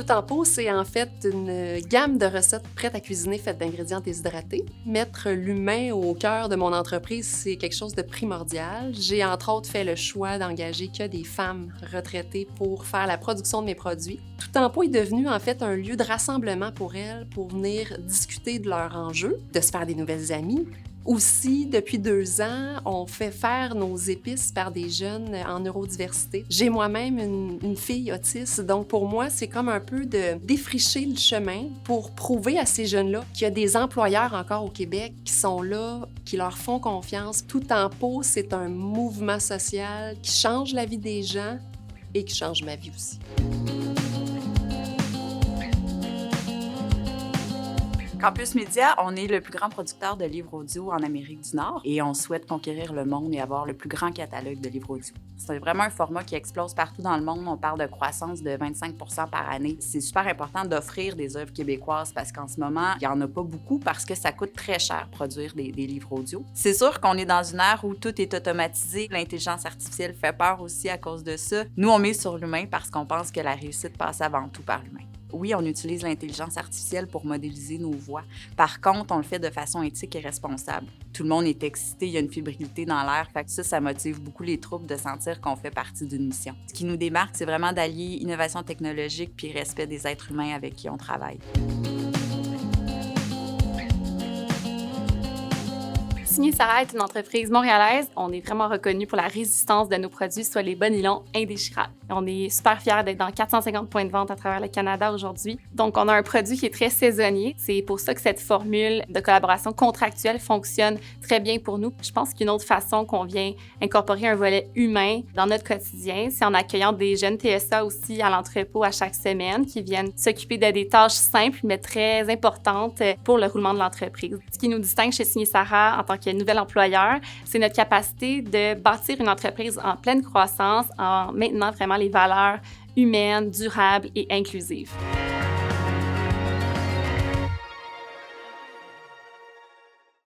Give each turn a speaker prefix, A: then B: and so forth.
A: Tout en pot, c'est en fait une gamme de recettes prêtes à cuisiner faites d'ingrédients déshydratés. Mettre l'humain au cœur de mon entreprise, c'est quelque chose de primordial. J'ai entre autres fait le choix d'engager que des femmes retraitées pour faire la production de mes produits. Tout en pot est devenu en fait un lieu de rassemblement pour elles, pour venir discuter de leurs enjeux, de se faire des nouvelles amies. Aussi, depuis 2 ans, on fait faire nos épices par des jeunes en neurodiversité. J'ai moi-même une fille autiste, donc pour moi, c'est comme un peu de défricher le chemin pour prouver à ces jeunes-là qu'il y a des employeurs encore au Québec qui sont là, qui leur font confiance. Tout en pot, c'est un mouvement social qui change la vie des gens et qui change ma vie aussi.
B: Campus Média, on est le plus grand producteur de livres audio en Amérique du Nord et on souhaite conquérir le monde et avoir le plus grand catalogue de livres audio. C'est vraiment un format qui explose partout dans le monde. On parle de croissance de 25 % par année. C'est super important d'offrir des œuvres québécoises parce qu'en ce moment, il n'y en a pas beaucoup parce que ça coûte très cher produire des livres audio. C'est sûr qu'on est dans une ère où tout est automatisé. L'intelligence artificielle fait peur aussi à cause de ça. Nous, on met sur l'humain parce qu'on pense que la réussite passe avant tout par l'humain. Oui, on utilise l'intelligence artificielle pour modéliser nos voix. Par contre, on le fait de façon éthique et responsable. Tout le monde est excité, il y a une fébrilité dans l'air, fait que ça motive beaucoup les troupes de sentir qu'on fait partie d'une mission. Ce qui nous démarque, c'est vraiment d'allier innovation technologique puis respect des êtres humains avec qui on travaille.
C: Signé Sarah est une entreprise montréalaise. On est vraiment reconnu pour la résistance de nos produits, soit les bas nylons indéchirables. On est super fiers d'être dans 450 points de vente à travers le Canada aujourd'hui. Donc, on a un produit qui est très saisonnier. C'est pour ça que cette formule de collaboration contractuelle fonctionne très bien pour nous. Je pense qu'une autre façon qu'on vient incorporer un volet humain dans notre quotidien, c'est en accueillant des jeunes TSA aussi à l'entrepôt à chaque semaine qui viennent s'occuper de des tâches simples mais très importantes pour le roulement de l'entreprise. Ce qui nous distingue chez Signé Sarah en tant que nouvel employeur, c'est notre capacité de bâtir une entreprise en pleine croissance en maintenant vraiment les valeurs humaines, durables et inclusives.